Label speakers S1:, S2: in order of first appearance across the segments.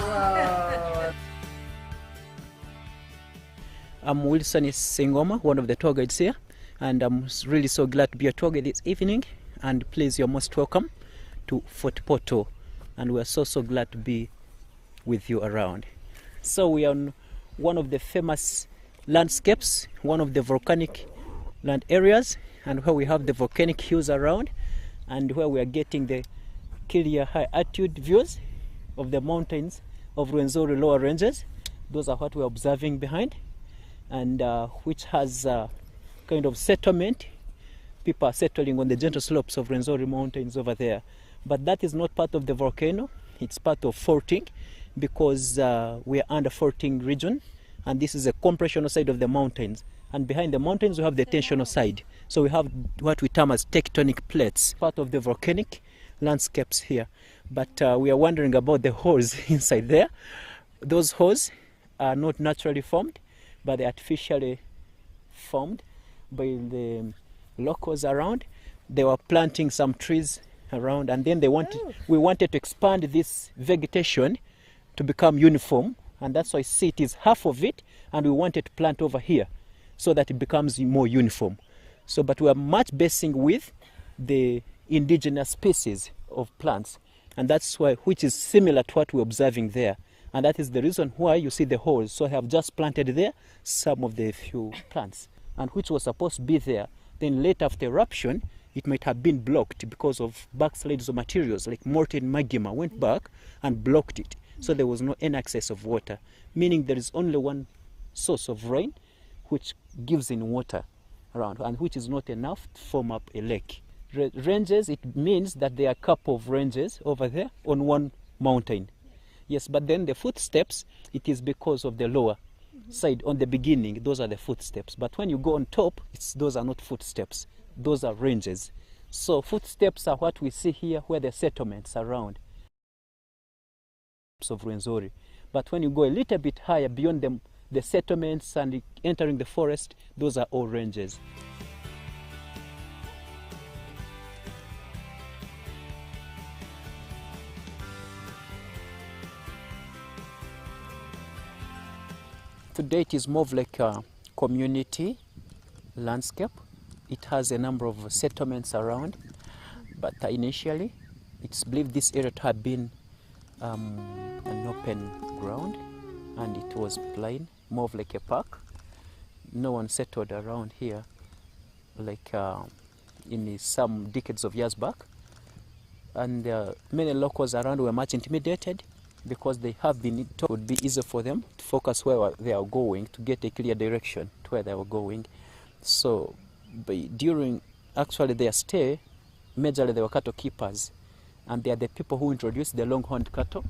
S1: Wow.
S2: I'm Wilson Singoma, one of the tour guides here, and I'm really so glad to be a tour guide this evening. And please, you're most welcome to Fort Portal, and we're so glad to be with you around. So we are on one of the famous landscapes, one of the volcanic land areas, and where we have the volcanic hills around, and where we are getting the clear high altitude views of the mountains of Rwenzori lower ranges. Those are what we're observing behind, and which has kind of settlement. People are settling on the gentle slopes of Rwenzori mountains over there. But that is not part of the volcano. It's part of faulting, because we are under faulting region, and this is a compressional side of the mountains. And behind the mountains we have the tensional side. So we have what we term as tectonic plates, part of the volcanic landscapes here. But we are wondering about the holes inside there. Those holes are not naturally formed, but they are artificially formed by the locals around. They were planting some trees around, and then we wanted to expand this vegetation to become uniform, and that's why see it is half of it, and we wanted to plant over here so that it becomes more uniform. So, but we are much basing with the indigenous species of plants, and that's why, which is similar to what we're observing there, and that is the reason why you see the holes. So I have just planted there some of the few plants, and which was supposed to be there. Then later, after eruption, it might have been blocked because of backslides of materials like molten magma went back and blocked it. So there was no any access of water, meaning there is only one source of rain which gives in water around, and which is not enough to form up a lake. Ranges, it means that there are a couple of ranges over there on one mountain. Yes, but then the footsteps, it is because of the lower side. On the beginning, those are the footsteps. But when you go on top, those are not footsteps. Those are ranges. So footsteps are what we see here, where the settlements around of Rwenzori. But when you go a little bit higher beyond the settlements and entering the forest, those are all ranges. Today it is more of like a community landscape. It has a number of settlements around, but initially it's believed this area to have been an open ground, and it was plain, more of like a park. No one settled around here like in some decades of years back, and many locals around were much intimidated, because they have been told it would be easier for them to focus where they are going, to get a clear direction to where they were going. So during actually their stay, majorly they were cattle keepers, and they are the people who introduced the longhorned cattle.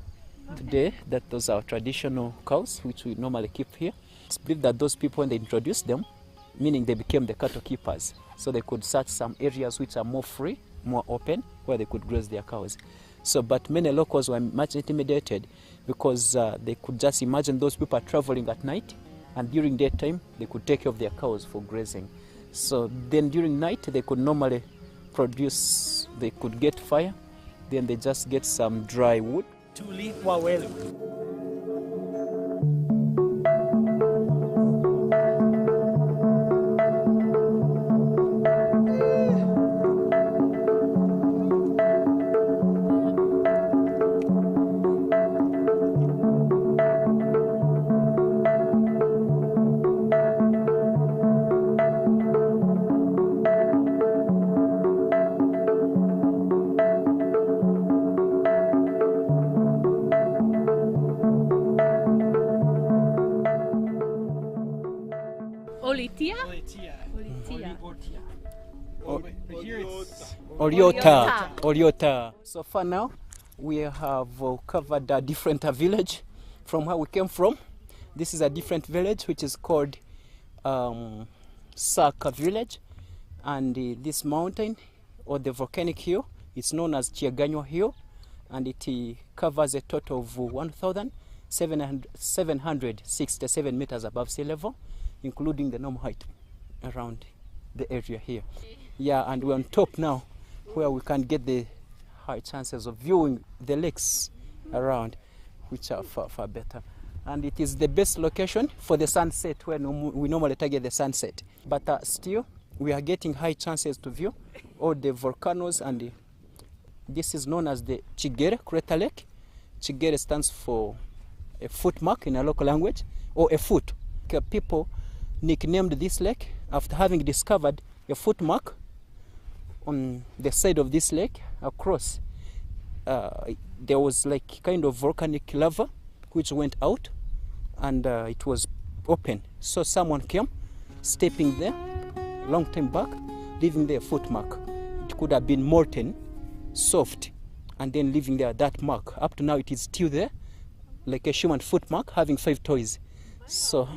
S2: Today, that those are traditional cows which we normally keep here. It's believed that those people, when they introduced them, meaning they became the cattle keepers, so they could search some areas which are more free, more open, where they could graze their cows. So, but many locals were much intimidated, because they could just imagine those people are traveling at night, and during daytime they could take care of their cows for grazing. So then during night they could normally they could get fire, then they just get some dry wood. Oriota. So far now, we have covered a different village from where we came from. This is a different village which is called Saka village, and this mountain or the volcanic hill, it's known as Chiaganywa Hill, and it covers a total of 1,767 meters above sea level, including the normal height around the area here. Yeah, and we're on top now, where we can get the high chances of viewing the lakes around, which are far better. And it is the best location for the sunset, where we normally target the sunset. But still, we are getting high chances to view all the volcanoes, and this is known as the Chigere Crater Lake. Chigere stands for a footmark in a local language, or a foot. People nicknamed this lake after having discovered a footmark on the side of this lake across. There was like kind of volcanic lava which went out, and it was open. So someone came, stepping there long time back, leaving there a footmark. It could have been molten, soft, and then leaving there that mark. Up to now it is still there, like a human footmark having 5 toes. So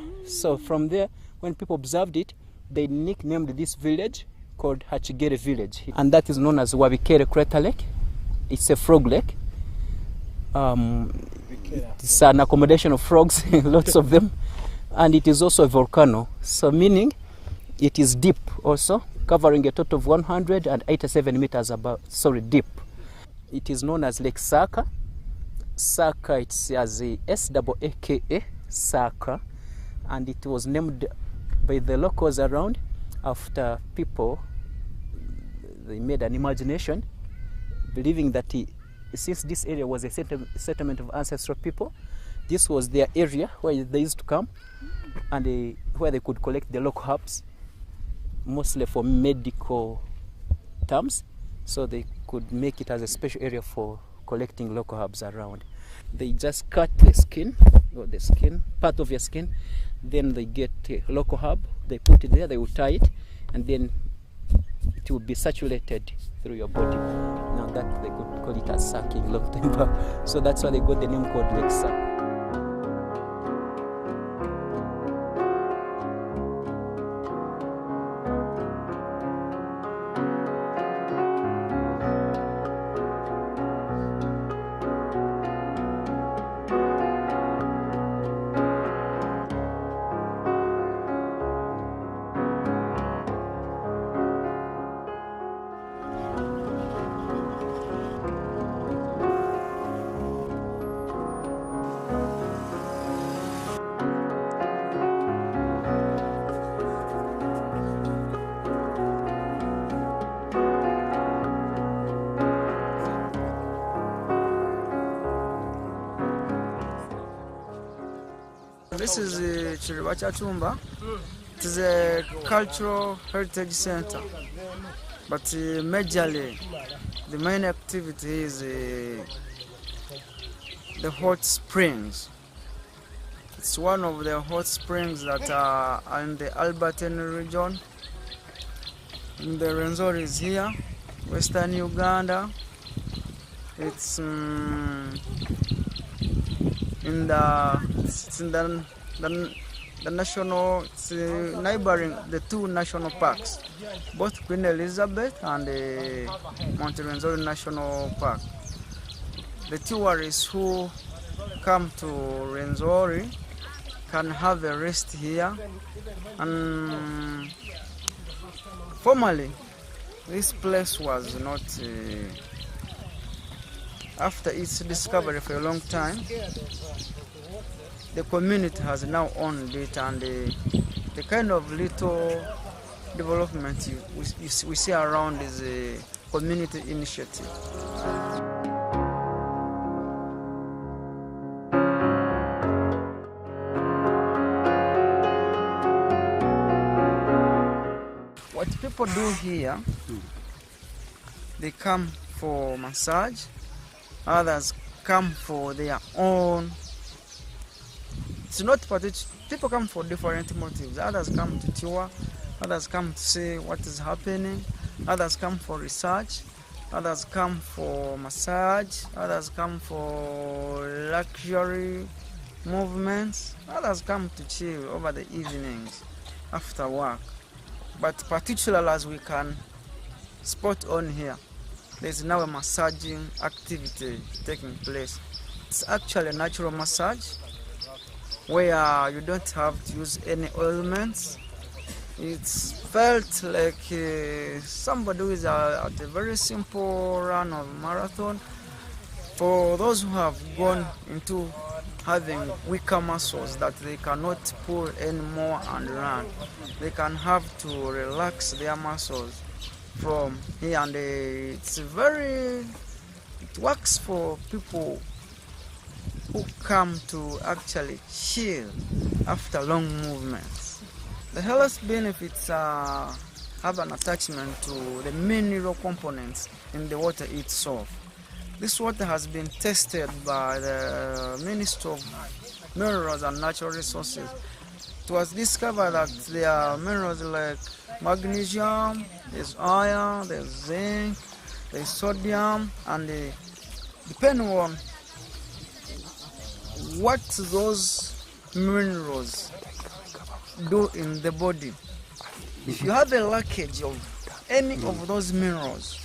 S2: from there, when people observed it, they nicknamed this village called Hachigere village, and that is known as Wabikere Crater Lake. It's a frog lake. It's an accommodation of frogs, lots of them, and it is also a volcano. So meaning it is deep also, covering a total of 187 meters deep. It is known as Lake Saka. Saka, it's as a S-A-A-K-A, Saka, and it was named by the locals around after people. They made an imagination, believing that since this area was a settlement of ancestral people, this was their area where they used to come, and where they could collect the local herbs, mostly for medical terms. So they could make it as a special area for collecting local herbs around. They just cut the skin, or the skin, part of your skin, then they get a local herb, they put it there, they will tie it, and then it will be saturated through your body. Now that they could call it as sucking long time back. So that's why they got the name called Lake Suck.
S1: This is Chiribacha Tumba. It is a cultural heritage center, but majorly the main activity is the hot springs. It's one of the hot springs that are in the Albertine region. And the Rwenzori is here, Western Uganda. It's in the national, it's neighboring the 2 national parks, both Queen Elizabeth and the Mount Rwenzori National Park. The tourists who come to Rwenzori can have a rest here. And formerly, this place was not, after its discovery for a long time, the community has now owned it, and the kind of little development we see around is a community initiative. What people do here, they come for massage, others come for their own. It's not particular. People come for different motives. Others come to tour, others come to see what is happening, others come for research, others come for massage, others come for luxury movements, others come to chill over the evenings after work. But particularly, as we can spot on here, there's now a massaging activity taking place. It's actually a natural massage where you don't have to use any ointments. It's felt like somebody who is at a very simple run of marathon. For those who have gone into having weaker muscles that they cannot pull anymore and run. They can have to relax their muscles from here, and it works for people who come to actually chill after long movements. The health benefits have an attachment to the mineral components in the water itself. This water has been tested by the Ministry of Minerals and Natural Resources. It was discovered that there are minerals like magnesium, there's iron, there's zinc, there's sodium, and depending on what those minerals do in the body. If you have a lackage of any of those minerals,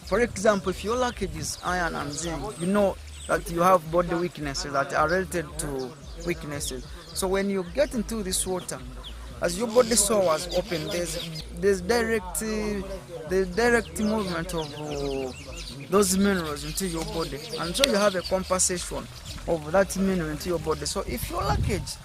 S1: for example, if your lackage is iron and zinc, you know that you have body weaknesses that are related to weaknesses. So when you get into this water, as your body sores open, there's direct movement of those minerals into your body, and so you have a compensation of that mineral into your body. So if your lackage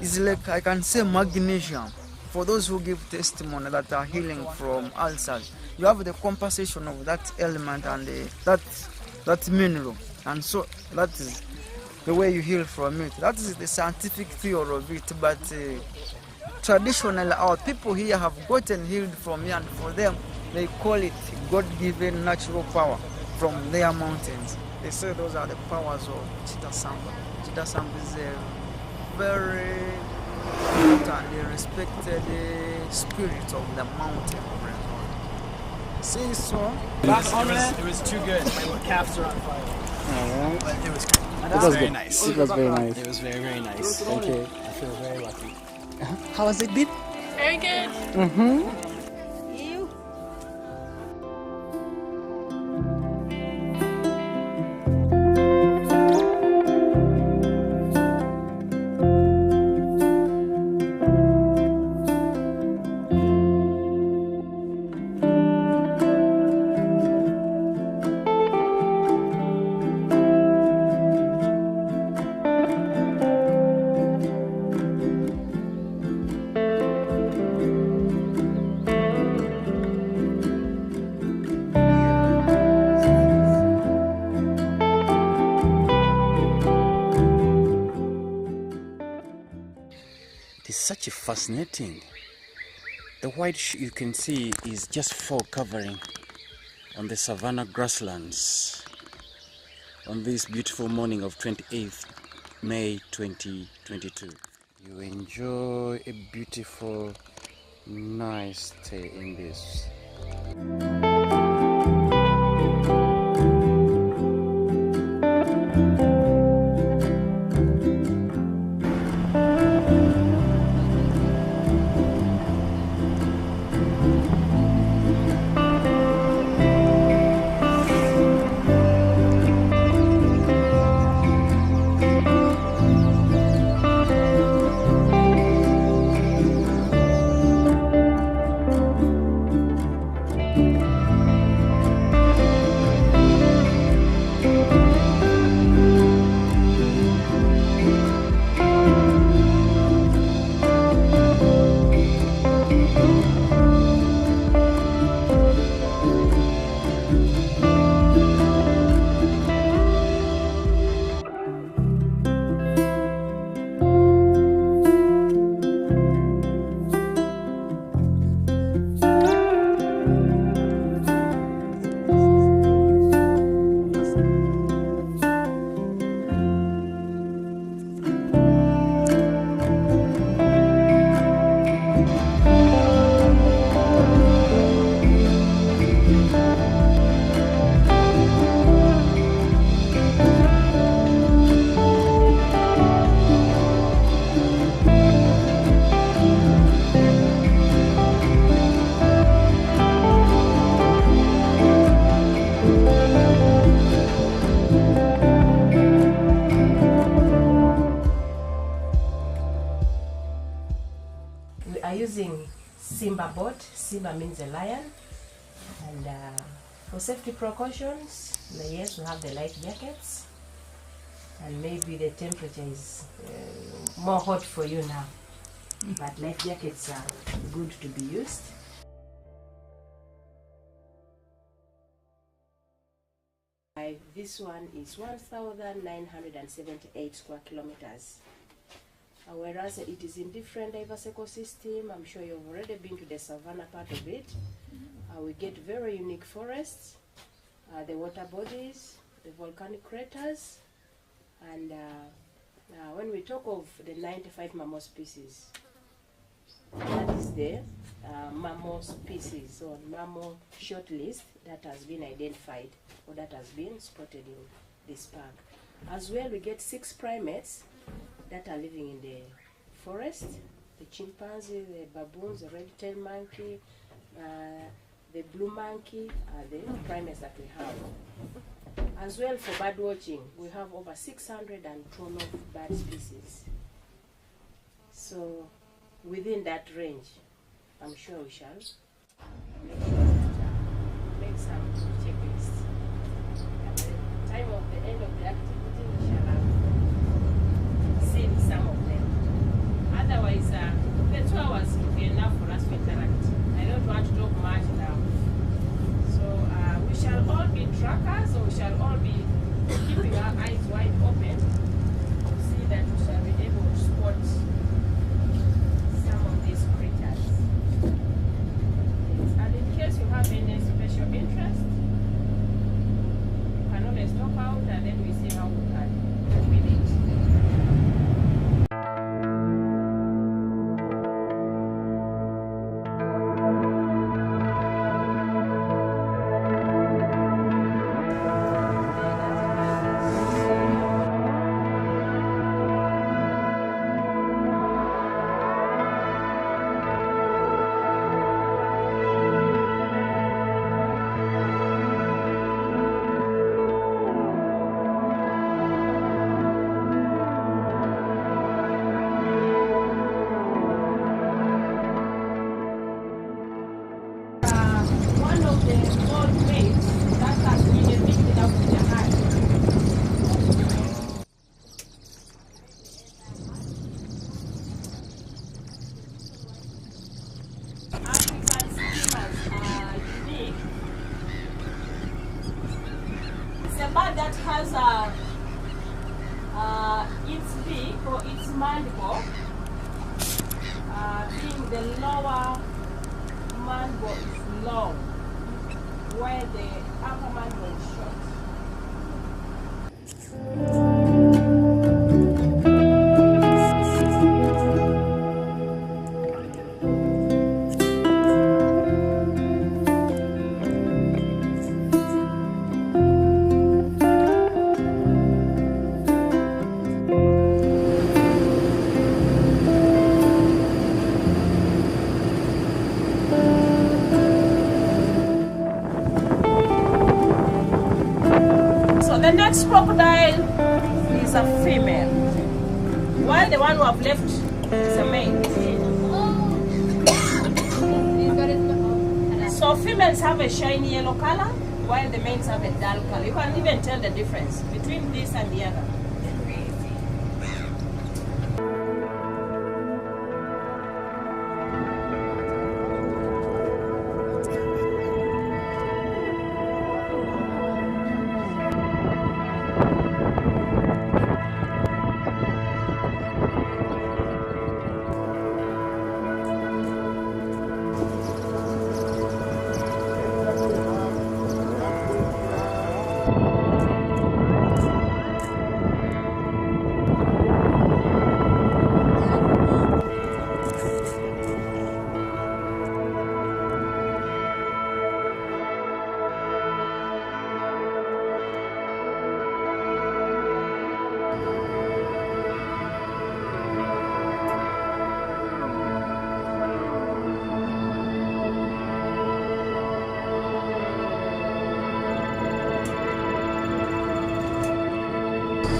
S1: is like, I can say, magnesium, for those who give testimony that are healing from ulcers, you have the compensation of that element and that mineral, and so that is the way you heal from it. That is the scientific theory of it, but traditionally our people here have gotten healed from here, and for them they call it God-given natural power from their mountains. They say those are the powers of Chitasamba. Chitasamba is a very important and respected spirit of the mountain. See, so
S3: it was too good. My calves are on fire.
S4: Alright.
S3: But it was
S4: very nice. It was very nice.
S3: It was very, very nice.
S4: Okay.
S3: I feel very lucky.
S4: How has it been?
S5: Very good.
S4: Mm-hmm.
S6: It is such a fascinating. The white you can see is just fog covering on the savanna grasslands on this beautiful morning of 28th May 2022. You enjoy a beautiful, nice stay in this.
S7: We are using Simba boat. Simba means a lion. And for safety precautions, yes, we have the life jackets. and maybe the temperature is more hot for you now. But life jackets are good to be used. This one is 1,978 square kilometers. Whereas it is in different diverse ecosystem. I'm sure you've already been to the savannah part of it. We get very unique forests, the water bodies, the volcanic craters, and when we talk of the 95 mammal species, that is the mammal species or mammal short list that has been identified or that has been spotted in this park. As well, we get 6 primates that are living in the forest: the chimpanzee, the baboons, the red-tailed monkey, the blue monkey are the primates that we have. As well, for bird watching, we have over 612 bird species. So within that range, I'm sure we shall make some checklists. At the time of the end of the activity, we shall have seen some of them. Otherwise, the 2 hours will be enough for us to interact. I don't want to talk much now. So we shall all be trackers, or we shall all be keeping our eyes wide open to see that we shall be able to spot some of these creatures. Yes. And in case you have any special interest, you can always talk out and then we see how we can do with it. One of the old mates that has been evicted out of the hut. African skimmers are unique. It's a bird that has its beak or its mandible being the lower mandible is long, while the upper mandible is short. The next crocodile is a female, while the one who have left is a male. So females have a shiny yellow color, while the males have a dull color. You can't even tell the difference between this and the other.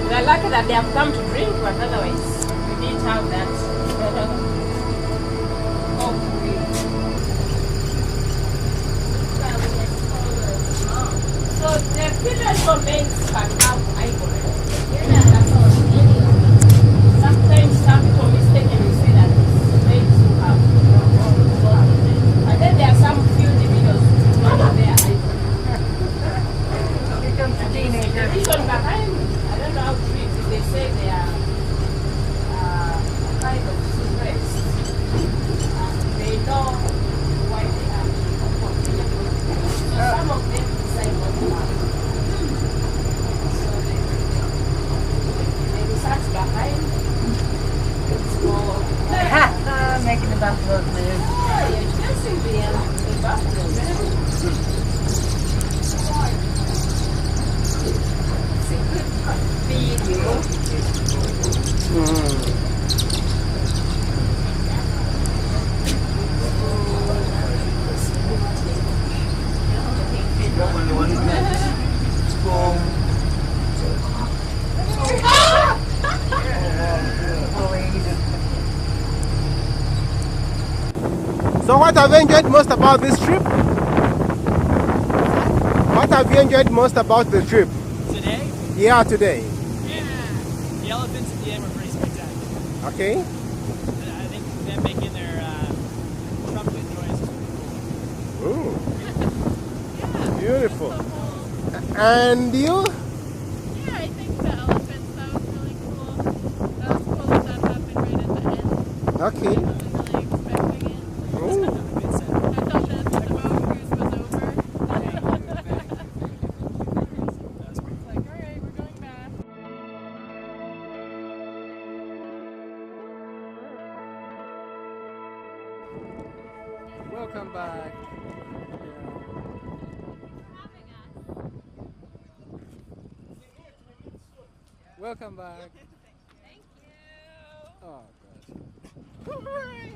S7: We are lucky that they have come to drink, but otherwise we didn't have that. So the female domains can have ivory.
S5: have you enjoyed most about this trip? What have you enjoyed most about the trip?
S3: Today?
S5: Yeah, today.
S3: The elephants at the end were pretty spectacular.
S5: Okay.
S3: I think them making their trumpet noises was
S5: Ooh. Beautiful. And you?
S8: Yeah, I think the elephants, that was really cool. That was cool that that happened right at the end.
S5: Okay.
S8: I wasn't really expecting it.
S5: Ooh.
S8: I thought that the boat cruise was over. It's like, alright, we're going back.
S4: Welcome back. Welcome back.
S8: Thank you.
S4: Oh, God.